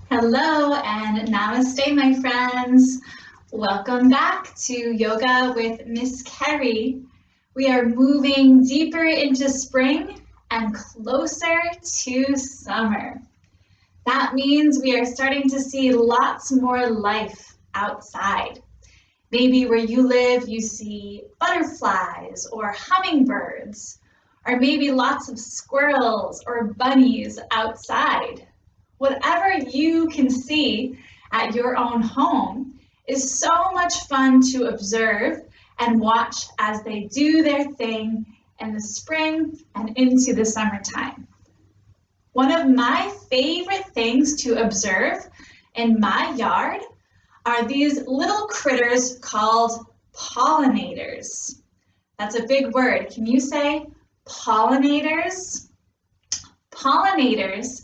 Hello and namaste, my friends. Welcome back to Yoga with Miss Carrie. We are moving deeper into spring and closer to summer. That means we are starting to see lots more life outside. Maybe where you live, you see butterflies or hummingbirds, or maybe lots of squirrels or bunnies outside. Whatever you can see at your own home is so much fun to observe and watch as they do their thing in the spring and into the summertime. One of my favorite things to observe in my yard are these little critters called pollinators. That's a big word. Can you say pollinators? Pollinators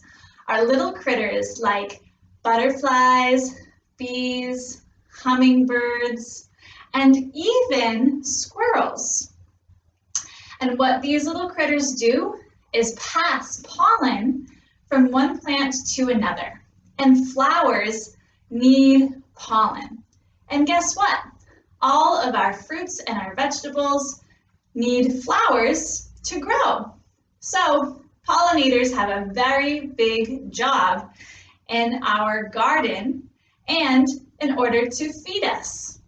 are little critters like butterflies, bees, hummingbirds, and even squirrels. And what these little critters do is pass pollen from one plant to another. And flowers need pollen. And guess what? All of our fruits and our vegetables need flowers to grow. So pollinators have a very big job in our garden and in order to feed us.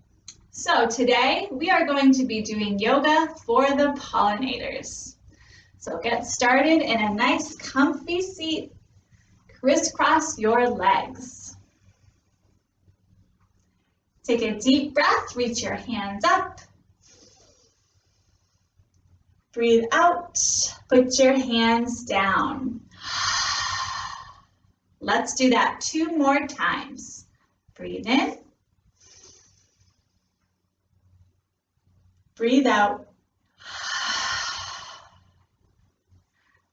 So today we are going to be doing yoga for the pollinators. So get started in a nice comfy seat. Crisscross your legs. Take a deep breath, reach your hands up. Breathe out, put your hands down. Let's do that 2 more times. Breathe in. Breathe out.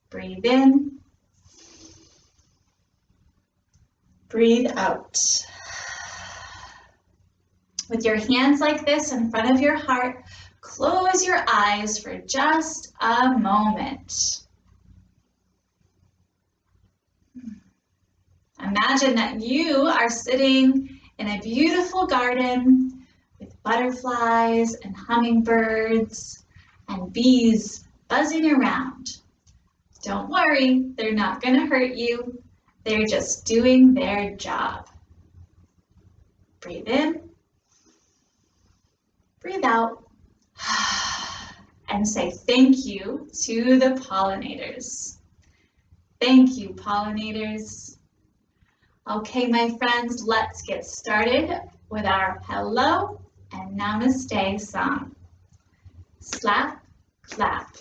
Breathe in. Breathe out. With your hands like this in front of your heart, close your eyes for just a moment. Imagine that you are sitting in a beautiful garden with butterflies and hummingbirds and bees buzzing around. Don't worry, they're not going to hurt you. They're just doing their job. Breathe in. Breathe out. And say thank you to the pollinators. Thank you, pollinators. Okay, my friends, let's get started with our hello and namaste song. Slap, clap.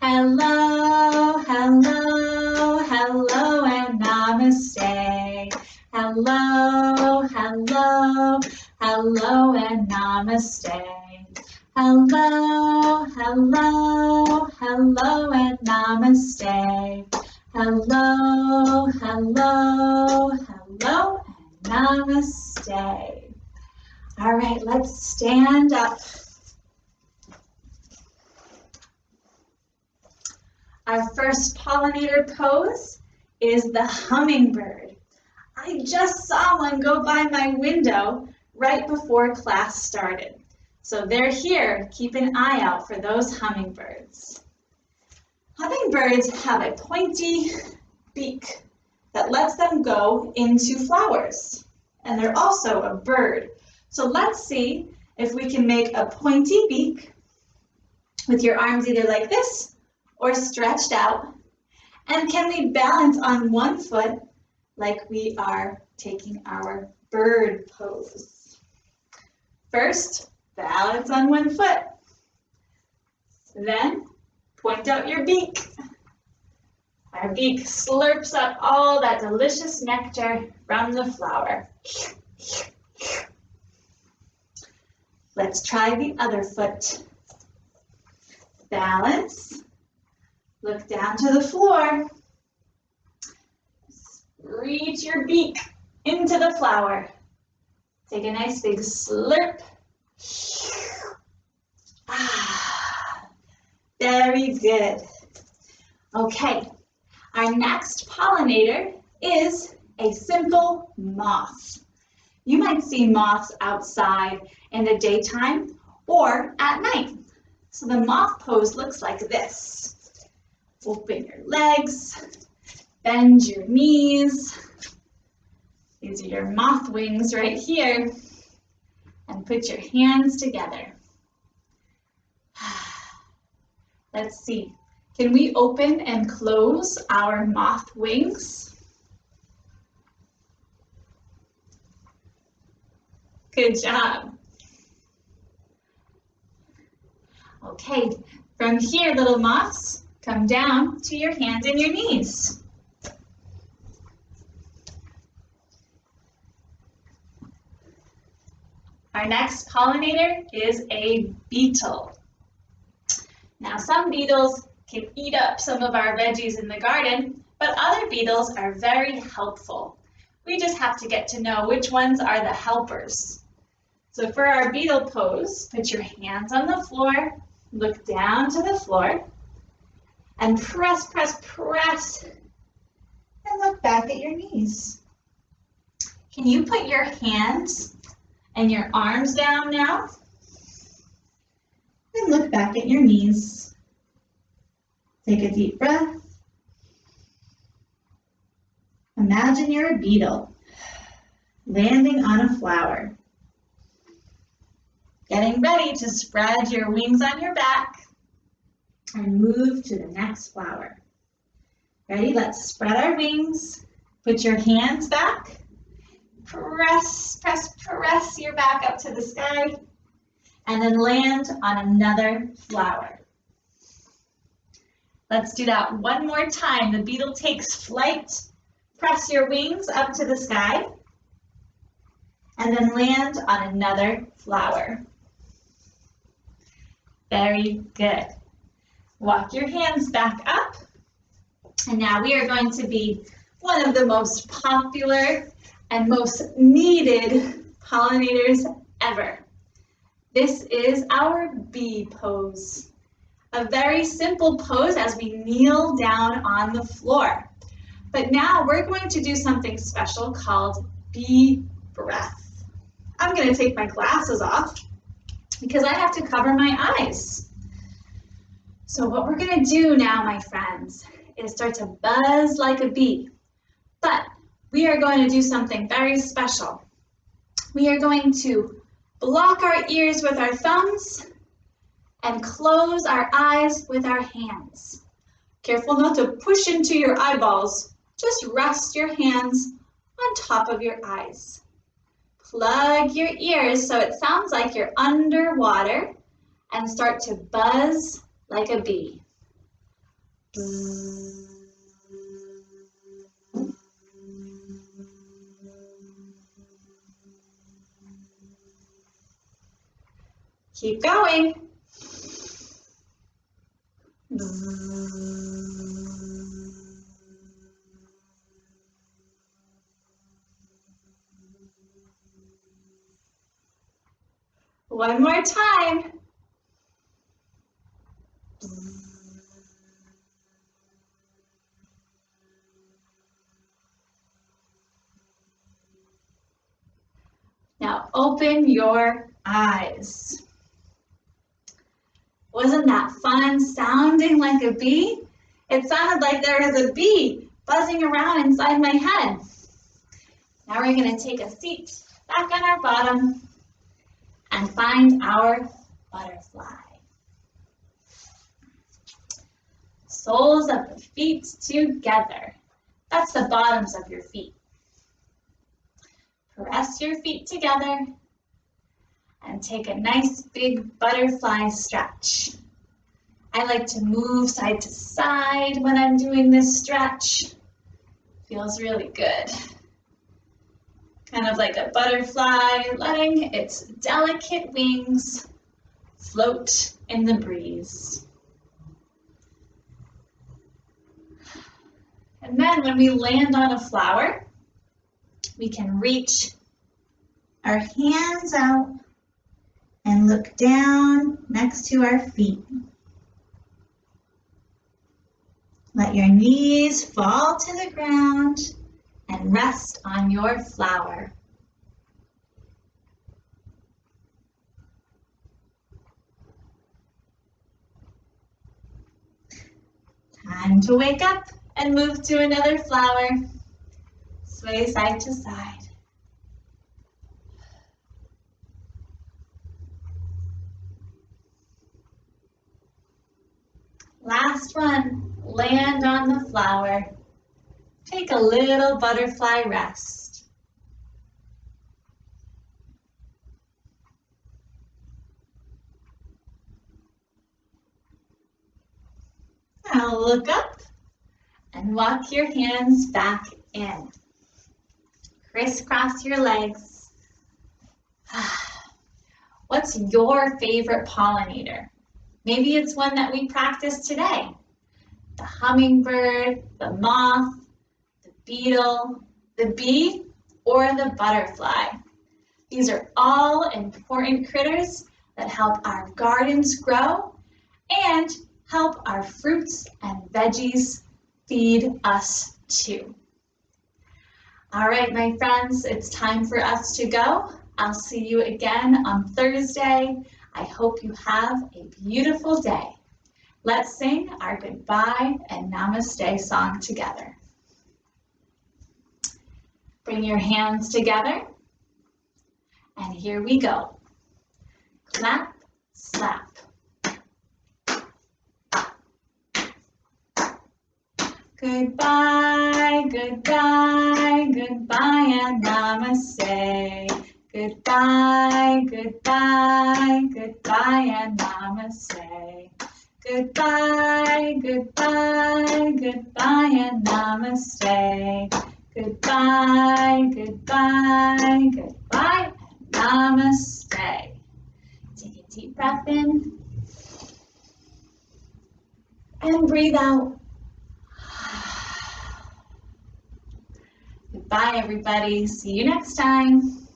Hello, hello, hello and namaste. Hello, hello, hello and namaste. Hello, hello, hello and namaste. Hello, hello, hello and namaste. All right, let's stand up. Our first pollinator pose is the hummingbird. I just saw one go by my window right before class started. So they're here. Keep an eye out for those hummingbirds. Hummingbirds have a pointy beak that lets them go into flowers. And they're also a bird. So let's see if we can make a pointy beak with your arms either like this or stretched out. And can we balance on one foot like we are taking our bird pose? First, balance on one foot. Then, point out your beak. Our beak slurps up all that delicious nectar from the flower. Let's try the other foot. Balance. Look down to the floor. Reach your beak into the flower. Take a nice big slurp. Ah, very good. Okay, our next pollinator is a simple moth. You might see moths outside in the daytime or at night. So the moth pose looks like this. Open your legs, bend your knees. These are your moth wings right here. And put your hands together. Let's see. Can we open and close our moth wings? Good job. Okay, from here, little moths, come down to your hands and your knees. Our next pollinator is a beetle. Now, some beetles can eat up some of our veggies in the garden, but other beetles are very helpful. We just have to get to know which ones are the helpers. So for our beetle pose, put your hands on the floor, look down to the floor, and press, press, press, and look back at your knees. Can you put your hands and your arms down now? And look back at your knees. Take a deep breath. Imagine you're a beetle landing on a flower. Getting ready to spread your wings on your back and move to the next flower. Ready? Let's spread our wings. Put your hands back. Press, press, press your back up to the sky. And then land on another flower. Let's do that one more time. The beetle takes flight. Press your wings up to the sky. And then land on another flower. Very good. Walk your hands back up. And now we are going to be one of the most popular and most needed pollinators ever. This is our bee pose. A very simple pose as we kneel down on the floor. But now we're going to do something special called bee breath. I'm going to take my glasses off because I have to cover my eyes. So what we're going to do now, my friends, is start to buzz like a bee. But we are going to do something very special. We are going to block our ears with our thumbs and close our eyes with our hands. Careful not to push into your eyeballs. Just rest your hands on top of your eyes. Plug your ears so it sounds like you're underwater and start to buzz like a bee. Bzz. Keep going. One more time. Now open your eyes. Wasn't that fun sounding like a bee? It sounded like there was a bee buzzing around inside my head. Now we're going to take a seat back on our bottom and find our butterfly. Soles of the feet together. That's the bottoms of your feet. Press your feet together and take a nice big butterfly stretch. I like to move side to side when I'm doing this stretch. Feels really good. Kind of like a butterfly letting its delicate wings float in the breeze. And then when we land on a flower, we can reach our hands out and look down next to our feet. Let your knees fall to the ground and rest on your flower. Time to wake up and move to another flower. Sway side to side. Last one, land on the flower. Take a little butterfly rest. Now look up and walk your hands back in. Crisscross your legs. What's your favorite pollinator? Maybe it's one that we practiced today. The hummingbird, the moth, the beetle, the bee, or the butterfly. These are all important critters that help our gardens grow and help our fruits and veggies feed us too. All right, my friends, it's time for us to go. I'll see you again on Thursday. I hope you have a beautiful day. Let's sing our goodbye and namaste song together. Bring your hands together, and here we go. Clap, slap. Goodbye, goodbye, goodbye and namaste. Goodbye, goodbye, goodbye and namaste. Goodbye, goodbye, goodbye and namaste. Goodbye, goodbye, goodbye and namaste. Take a deep breath in and breathe out. Goodbye, everybody. See you next time.